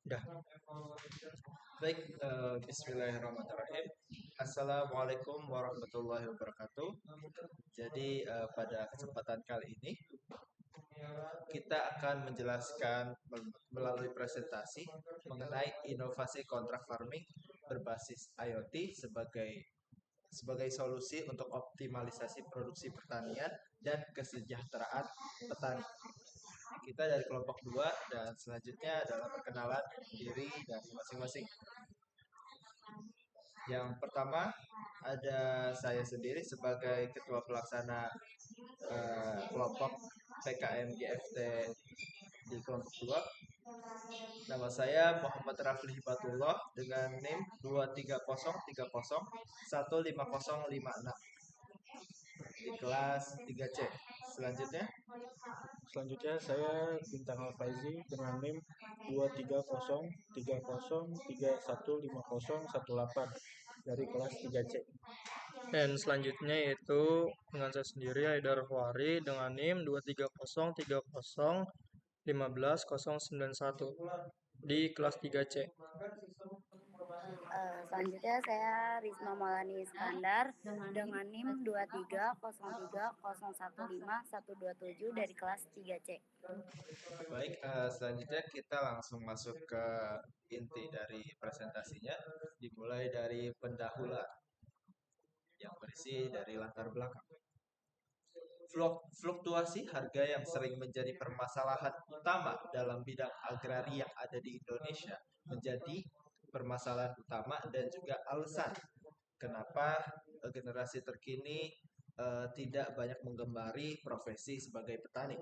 Udah. Baik, bismillahirrahmanirrahim. Assalamualaikum warahmatullahi wabarakatuh. Jadi, pada kesempatan kali ini kita akan menjelaskan melalui presentasi mengenai inovasi kontrak farming berbasis IoT sebagai solusi untuk optimalisasi produksi pertanian dan kesejahteraan petani. Kita dari kelompok 2 dan selanjutnya adalah perkenalan diri dari masing-masing. Yang pertama ada saya sendiri sebagai ketua pelaksana kelompok PKM GFT di kelompok 2. Nama saya Muhammad Rafli Hibatullah dengan NIM 23030150056 di kelas 3C. Selanjutnya, Selanjutnya saya Bintang Alfaizi dengan NIM 23030315018 dari kelas 3C. Dan selanjutnya yaitu dengan saya sendiri Haidar Huari dengan NIM 23030150091 di kelas 3C. Selanjutnya saya Risma Maulani Iskandar dengan NIM 23030151127 dari kelas 3C. baik, selanjutnya kita langsung masuk ke inti dari presentasinya, dimulai dari pendahuluan yang berisi dari latar belakang. Fluktuasi harga yang sering menjadi permasalahan utama dalam bidang agrari yang ada di Indonesia menjadi permasalahan utama dan juga alasan kenapa generasi terkini tidak banyak menggemari profesi sebagai petani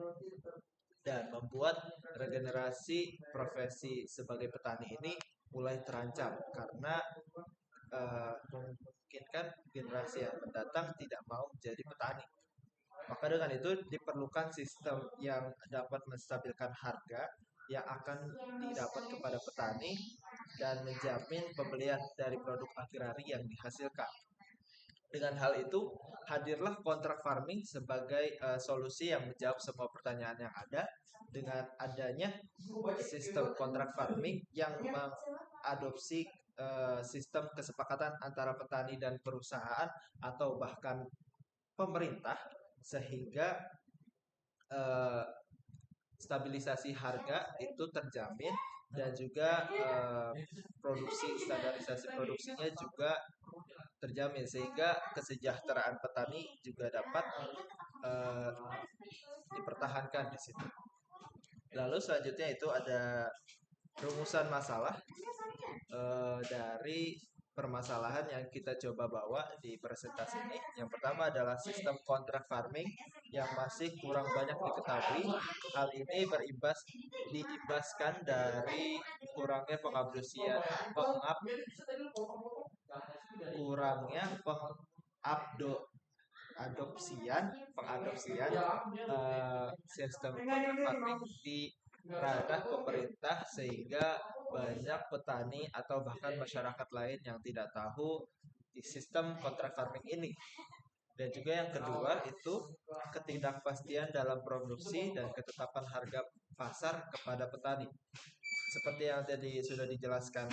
dan membuat regenerasi profesi sebagai petani ini mulai terancam karena memungkinkan generasi yang mendatang tidak mau menjadi petani. Maka dengan itu diperlukan sistem yang dapat menstabilkan harga yang akan didapat kepada petani dan menjamin pembelian dari produk agrari yang dihasilkan. Dengan hal itu, hadirlah kontrak farming sebagai solusi yang menjawab semua pertanyaan yang ada dengan adanya sistem kontrak farming yang mengadopsi sistem kesepakatan antara petani dan perusahaan atau bahkan pemerintah sehingga eh, stabilisasi harga itu terjamin dan juga standarisasi produksinya juga terjamin sehingga kesejahteraan petani juga dapat eh, dipertahankan di situ. Lalu selanjutnya itu ada rumusan masalah dari permasalahan yang kita coba bawa di presentasi ini. Yang pertama adalah sistem kontrak farming yang masih kurang banyak diketahui. Hal ini diimbaskan dari kurangnya pengabdusian, kurangnya pengadopsian sistem kontrak farming di ranah pemerintah sehingga banyak petani atau bahkan masyarakat lain yang tidak tahu di sistem kontrak farming ini. Dan juga yang kedua itu ketidakpastian dalam produksi dan ketetapan harga pasar kepada petani. Seperti yang tadi sudah dijelaskan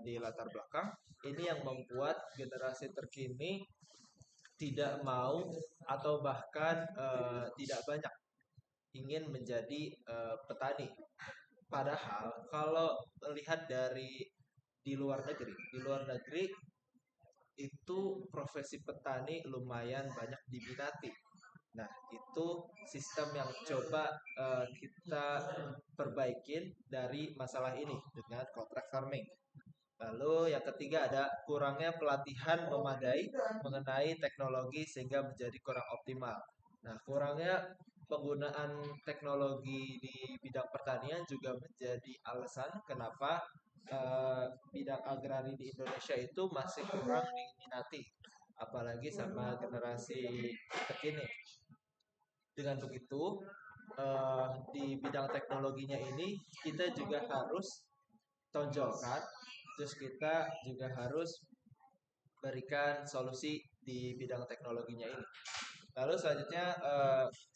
di latar belakang, ini yang membuat generasi terkini tidak mau atau bahkan tidak banyak ingin menjadi petani. Padahal kalau lihat dari di luar negeri itu profesi petani lumayan banyak diminati. Nah, itu sistem yang coba kita perbaikin dari masalah ini dengan kontrak farming. Lalu yang ketiga ada kurangnya pelatihan memadai mengenai teknologi sehingga menjadi kurang optimal. Nah, kurangnya penggunaan teknologi di bidang pertanian juga menjadi alasan kenapa bidang agrari di Indonesia itu masih kurang diminati, apalagi sama generasi terkini. Dengan begitu, di bidang teknologinya ini kita juga harus tonjolkan, terus kita juga harus berikan solusi di bidang teknologinya ini. Lalu selanjutnya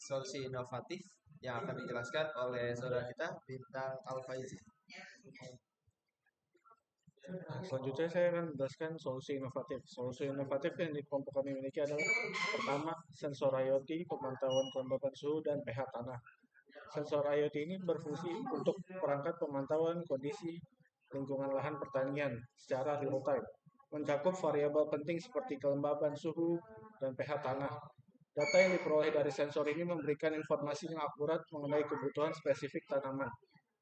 solusi inovatif yang akan dijelaskan oleh saudara kita Bintang Alfaizi. Nah, selanjutnya saya akan menjelaskan solusi inovatif. Solusi inovatif yang di kelompok kami miliki adalah pertama, sensor IoT, pemantauan kelembapan suhu dan pH tanah. Sensor IoT ini berfungsi untuk perangkat pemantauan kondisi lingkungan lahan pertanian secara real time, mencakup variabel penting seperti kelembaban suhu dan pH tanah. Data yang diperoleh dari sensor ini memberikan informasi yang akurat mengenai kebutuhan spesifik tanaman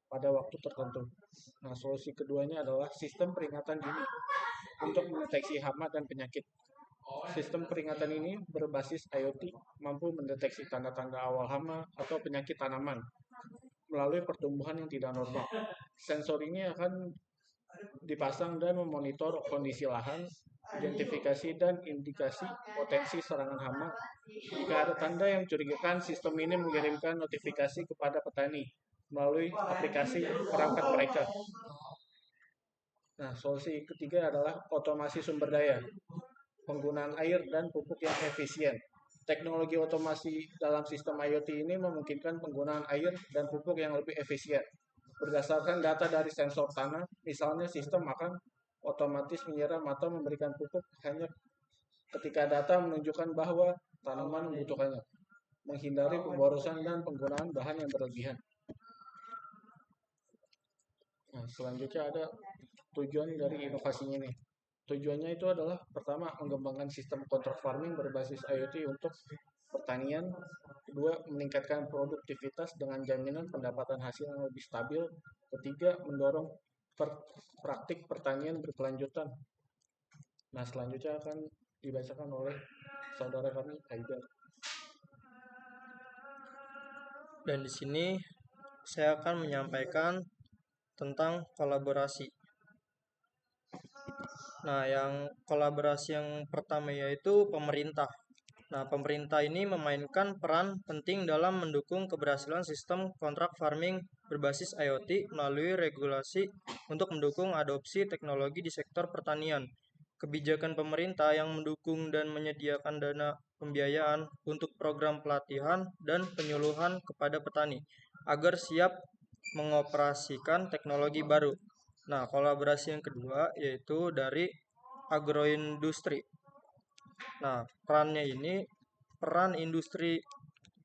pada waktu tertentu. Nah, solusi keduanya adalah sistem peringatan dini untuk mendeteksi hama dan penyakit. Sistem peringatan ini berbasis IoT mampu mendeteksi tanda-tanda awal hama atau penyakit tanaman melalui pertumbuhan yang tidak normal. Sensor ini akan dipasang dan memonitor kondisi lahan, identifikasi dan indikasi potensi serangan hama. Jika ada tanda yang mencurigakan, sistem ini mengirimkan notifikasi kepada petani melalui aplikasi perangkat mereka. Nah, solusi ketiga adalah otomasi sumber daya, penggunaan air dan pupuk yang efisien. Teknologi otomasi dalam sistem IoT ini memungkinkan penggunaan air dan pupuk yang lebih efisien. Berdasarkan data dari sensor tanah, misalnya sistem akan otomatis menyiram atau memberikan pupuk hanya ketika data menunjukkan bahwa tanaman membutuhkannya, menghindari pemborosan dan penggunaan bahan yang berlebihan. Nah, selanjutnya ada tujuan dari inovasinya nih. Tujuannya itu adalah pertama, mengembangkan sistem kontrol farming berbasis IoT untuk pertanian. Kedua, meningkatkan produktivitas dengan jaminan pendapatan hasil yang lebih stabil. Ketiga, mendorong praktik pertanian berkelanjutan. Nah, selanjutnya akan dibacakan oleh saudara kami, Haidar. Dan di sini saya akan menyampaikan tentang kolaborasi. Nah, yang kolaborasi yang pertama yaitu pemerintah. Nah, pemerintah ini memainkan peran penting dalam mendukung keberhasilan sistem kontrak farming berbasis IoT melalui regulasi untuk mendukung adopsi teknologi di sektor pertanian. Kebijakan pemerintah yang mendukung dan menyediakan dana pembiayaan untuk program pelatihan dan penyuluhan kepada petani agar siap mengoperasikan teknologi baru. Nah, kolaborasi yang kedua yaitu dari agroindustri. Nah, peran industri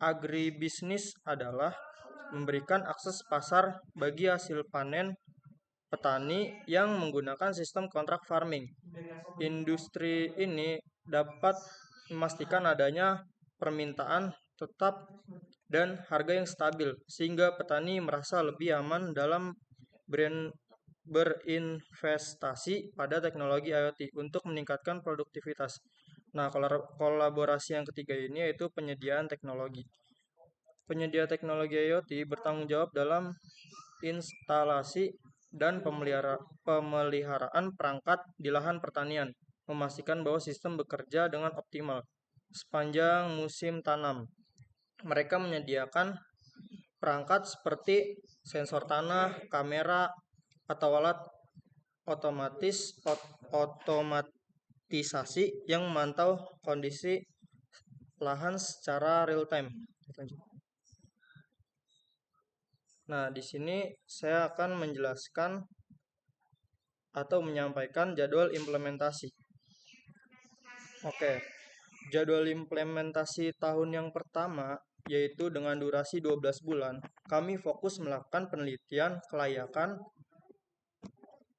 agribisnis adalah memberikan akses pasar bagi hasil panen petani yang menggunakan sistem kontrak farming. Industri ini dapat memastikan adanya permintaan tetap dan harga yang stabil, sehingga petani merasa lebih aman dalam berinvestasi pada teknologi IoT untuk meningkatkan produktivitas. Nah, kolaborasi yang ketiga ini yaitu penyediaan teknologi. Penyedia teknologi IoT bertanggung jawab dalam instalasi dan pemeliharaan perangkat di lahan pertanian, memastikan bahwa sistem bekerja dengan optimal sepanjang musim tanam. Mereka menyediakan perangkat seperti sensor tanah, kamera, atau alat otomatisasi yang memantau kondisi lahan secara real time. Nah, di sini saya akan menjelaskan atau menyampaikan jadwal implementasi. Oke, jadwal implementasi tahun yang pertama yaitu dengan durasi 12 bulan. Kami fokus melakukan penelitian kelayakan,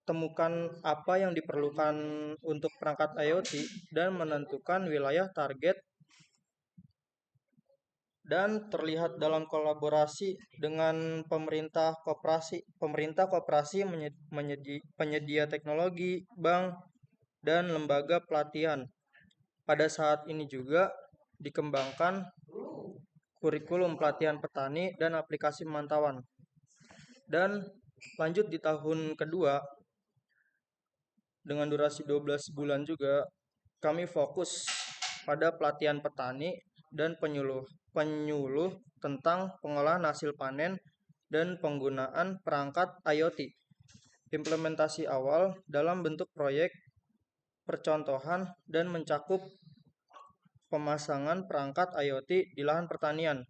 temukan apa yang diperlukan untuk perangkat IoT, dan menentukan wilayah target dan terlihat dalam kolaborasi dengan pemerintah koperasi penyedia teknologi, bank, dan lembaga pelatihan. Pada saat ini juga dikembangkan kurikulum pelatihan petani dan aplikasi pemantauan. Dan lanjut di tahun kedua dengan durasi 12 bulan juga kami fokus pada pelatihan petani dan penyuluh tentang pengolahan hasil panen dan penggunaan perangkat IoT. Implementasi awal dalam bentuk proyek percontohan dan mencakup pemasangan perangkat IoT di lahan pertanian.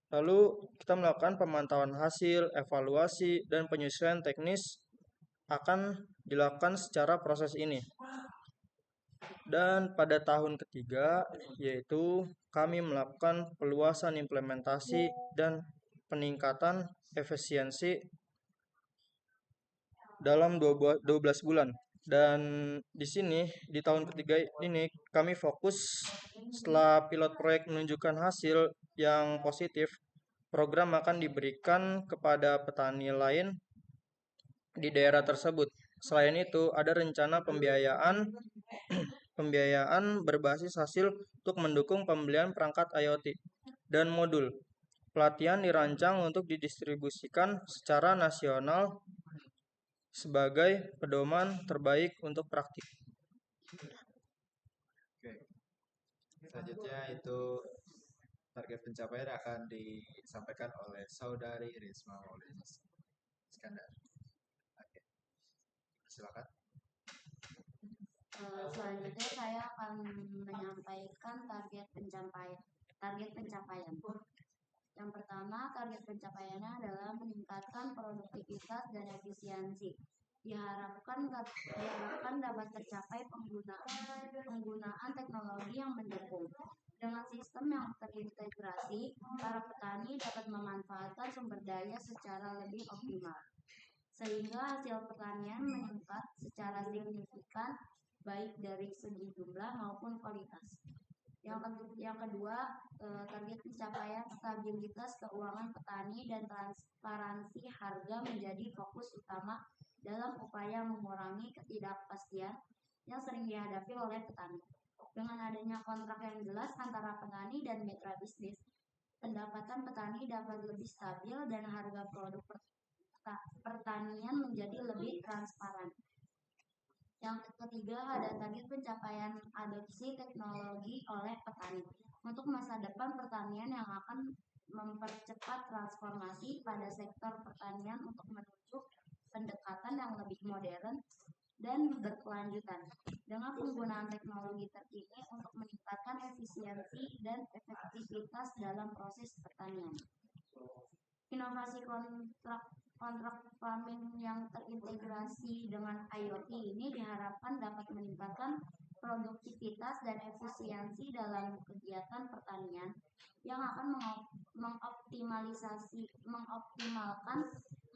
Lalu kita melakukan pemantauan hasil, evaluasi, dan penyesuaian teknis akan dilakukan secara proses ini. Dan pada tahun ketiga, yaitu kami melakukan peluasan implementasi dan peningkatan efisiensi dalam 12 bulan. Dan di sini, di tahun ketiga ini, kami fokus setelah pilot proyek menunjukkan hasil yang positif, program akan diberikan kepada petani lain di daerah tersebut. Selain itu, ada rencana pembiayaan berbasis hasil untuk mendukung pembelian perangkat IoT dan modul. Pelatihan dirancang untuk didistribusikan secara nasional sebagai pedoman terbaik untuk praktik. Oke. Selanjutnya itu target pencapaian akan disampaikan oleh Saudari Risma Maulana Iskandar. Oke. Silakan. Selanjutnya saya akan menyampaikan target pencapaian. Yang pertama, target pencapaiannya adalah meningkatkan produktivitas dan efisiensi. Diharapkan dapat tercapai penggunaan teknologi yang mendukung. Dengan sistem yang terintegrasi, para petani dapat memanfaatkan sumber daya secara lebih optimal, sehingga hasil pertanian meningkat secara signifikan baik dari segi jumlah maupun kualitas. Yang kedua, target pencapaian stabilitas keuangan petani dan transparansi harga menjadi fokus utama dalam upaya mengurangi ketidakpastian yang sering dihadapi oleh petani. Dengan adanya kontrak yang jelas antara petani dan mitra bisnis, pendapatan petani dapat lebih stabil dan harga produk pertanian menjadi lebih transparan. Yang ketiga, ada target pencapaian adopsi teknologi oleh petani. Untuk masa depan pertanian yang akan mempercepat transformasi pada sektor pertanian untuk menuju pendekatan yang lebih modern dan berkelanjutan dengan penggunaan teknologi terkini untuk meningkatkan efisiensi dan efektivitas dalam proses pertanian. Inovasi kontrak farming yang terintegrasi dengan IoT ini diharapkan dapat meningkatkan produktivitas dan efisiensi dalam kegiatan pertanian yang akan mengoptimalkan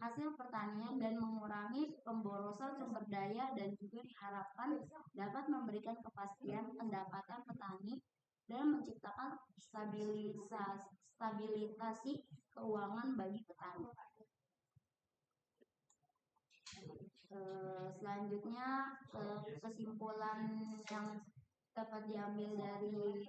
hasil pertanian dan mengurangi pemborosan sumber daya, dan juga diharapkan dapat memberikan kepastian pendapatan petani dan menciptakan stabilisasi keuangan bagi petani. Selanjutnya, kesimpulan yang dapat diambil dari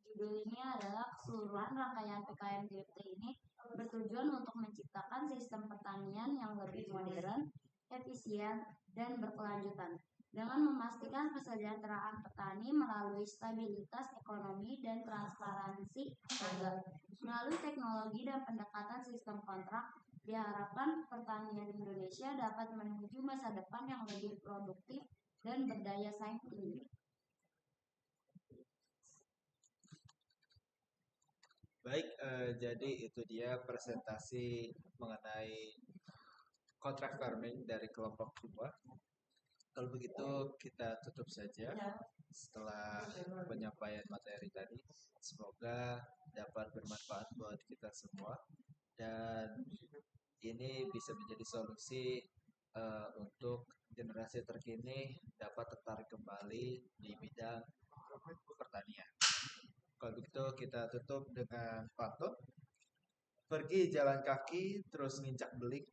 judul ini adalah keseluruhan rangkaian PKM DFT ini bertujuan untuk menciptakan sistem pertanian yang lebih modern, efisien, dan berkelanjutan dengan memastikan kesejahteraan petani melalui stabilitas ekonomi dan transparansi harga. Melalui teknologi dan pendekatan sistem kontrak, diharapkan pertanian Indonesia dapat menuju masa depan yang lebih produktif dan berdaya saing tinggi. Baik, jadi itu dia presentasi mengenai kontrak farming dari kelompok 2. Kalau begitu kita tutup saja setelah penyampaian materi tadi. Semoga dapat bermanfaat buat kita semua dan ini bisa menjadi solusi untuk generasi terkini dapat tertarik kembali di bidang pertanian. Kalau begitu kita tutup dengan pantun. Pergi jalan kaki terus nginjak beling,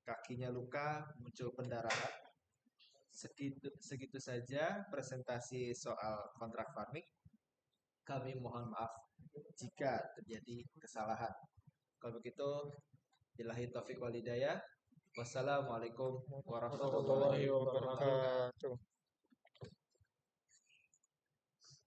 kakinya luka muncul pendarahan. Segitu saja presentasi soal kontrak farming. Kami mohon maaf jika terjadi kesalahan. Kalau begitu, billahi taufiq wal hidayah. Wassalamualaikum warahmatullahi Warahmatullahi wabarakatuh. Wabarakatuh.